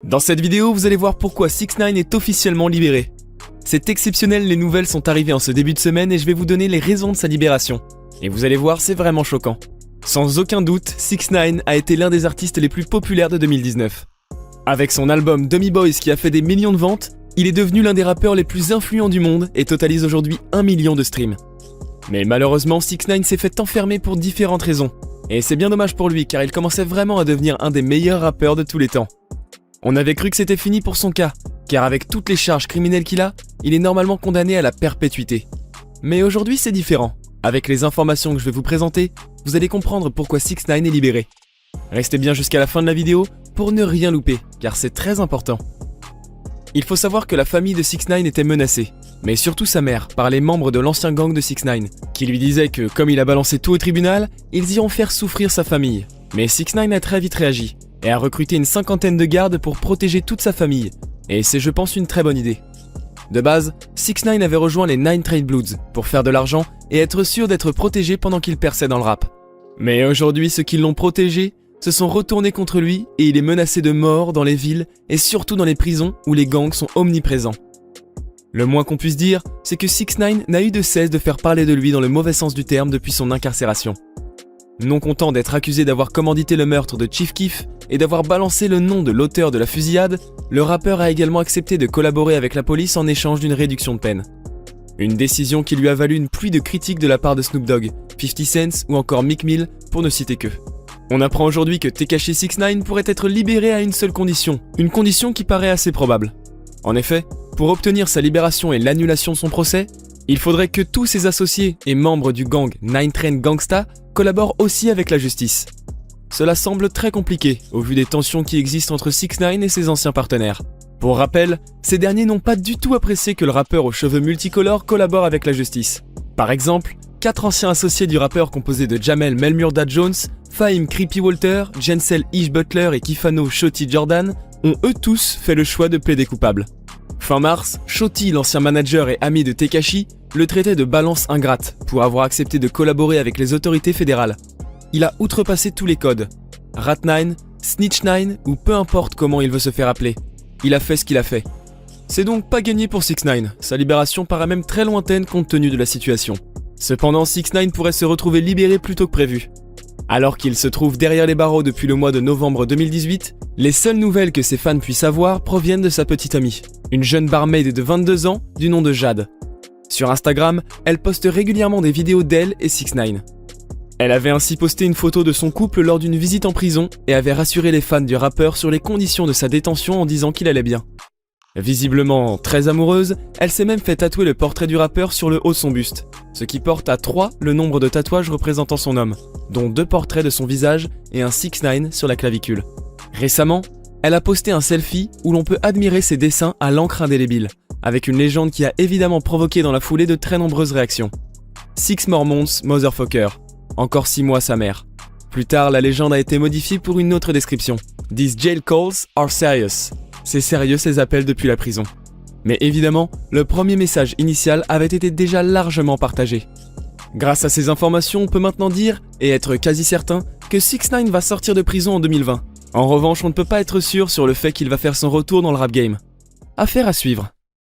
Dans cette vidéo, vous allez voir pourquoi 6ix9ine est officiellement libéré. C'est exceptionnel, les nouvelles sont arrivées en ce début de semaine et je vais vous donner les raisons de sa libération. Et vous allez voir, c'est vraiment choquant. Sans aucun doute, 6ix9ine a été l'un des artistes les plus populaires de 2019. Avec son album Dummy Boys qui a fait des millions de ventes, il est devenu l'un des rappeurs les plus influents du monde et totalise aujourd'hui 1 million de streams. Mais malheureusement, 6ix9ine s'est fait enfermer pour différentes raisons. Et c'est bien dommage pour lui car il commençait vraiment à devenir un des meilleurs rappeurs de tous les temps. On avait cru que c'était fini pour son cas, car avec toutes les charges criminelles qu'il a, il est normalement condamné à la perpétuité. Mais aujourd'hui c'est différent. Avec les informations que je vais vous présenter, vous allez comprendre pourquoi 6ix9ine est libéré. Restez bien jusqu'à la fin de la vidéo pour ne rien louper, car c'est très important. Il faut savoir que la famille de 6ix9ine était menacée, mais surtout sa mère, par les membres de l'ancien gang de 6ix9ine, qui lui disaient que comme il a balancé tout au tribunal, ils iront faire souffrir sa famille. Mais 6ix9ine a très vite réagi, et a recruté une 50aine de gardes pour protéger toute sa famille, et c'est je pense une très bonne idée. De base, 6ix9ine avait rejoint les Nine Trade Bloods pour faire de l'argent et être sûr d'être protégé pendant qu'il perçait dans le rap. Mais aujourd'hui, ceux qui l'ont protégé se sont retournés contre lui et il est menacé de mort dans les villes et surtout dans les prisons où les gangs sont omniprésents. Le moins qu'on puisse dire, c'est que 6ix9ine n'a eu de cesse de faire parler de lui dans le mauvais sens du terme depuis son incarcération. Non content d'être accusé d'avoir commandité le meurtre de Chief Keef et d'avoir balancé le nom de l'auteur de la fusillade, le rappeur a également accepté de collaborer avec la police en échange d'une réduction de peine. Une décision qui lui a valu une pluie de critiques de la part de Snoop Dogg, 50 Cent ou encore Meek Mill, pour ne citer que. On apprend aujourd'hui que Tekashi 6ix9ine pourrait être libéré à une seule condition, une condition qui paraît assez probable. En effet, pour obtenir sa libération et l'annulation de son procès, il faudrait que tous ses associés et membres du gang Nine Train Gangsta collaborent aussi avec la justice. Cela semble très compliqué au vu des tensions qui existent entre 6ix9ine et ses anciens partenaires. Pour rappel, ces derniers n'ont pas du tout apprécié que le rappeur aux cheveux multicolores collabore avec la justice. Par exemple, 4 anciens associés du rappeur composés de Jamel Melmurda Jones, Fahim Creepy Walter, Jensel Ish Butler et Kifano Shotty Jordan ont eux tous fait le choix de plaider coupable. Fin mars, Shotty, l'ancien manager et ami de Tekashi, le traitait de balance ingrate pour avoir accepté de collaborer avec les autorités fédérales. Il a outrepassé tous les codes. Rat9, Snitch9 ou peu importe comment il veut se faire appeler. Il a fait ce qu'il a fait. C'est donc pas gagné pour 6ix9ine, sa libération paraît même très lointaine compte tenu de la situation. Cependant, 6ix9ine pourrait se retrouver libéré plus tôt que prévu. Alors qu'il se trouve derrière les barreaux depuis le mois de novembre 2018, les seules nouvelles que ses fans puissent avoir proviennent de sa petite amie, une jeune barmaid de 22 ans du nom de Jade. Sur Instagram, elle poste régulièrement des vidéos d'elle et 6ix9ine. Elle avait ainsi posté une photo de son couple lors d'une visite en prison et avait rassuré les fans du rappeur sur les conditions de sa détention en disant qu'il allait bien. Visiblement très amoureuse, elle s'est même fait tatouer le portrait du rappeur sur le haut de son buste, ce qui porte à 3 le nombre de tatouages représentant son homme, dont 2 portraits de son visage et un 6ix9ine sur la clavicule. Récemment, elle a posté un selfie où l'on peut admirer ses dessins à l'encre indélébile, avec une légende qui a évidemment provoqué dans la foulée de très nombreuses réactions. 6 more months, motherfucker. Encore 6 mois sa mère. Plus tard, la légende a été modifiée pour une autre description. These jail calls are serious. C'est sérieux ces appels depuis la prison. Mais évidemment, le premier message initial avait été déjà largement partagé. Grâce à ces informations, on peut maintenant dire, et être quasi certain, que 6ix9ine va sortir de prison en 2020. En revanche, on ne peut pas être sûr sur le fait qu'il va faire son retour dans le rap game. Affaire à suivre.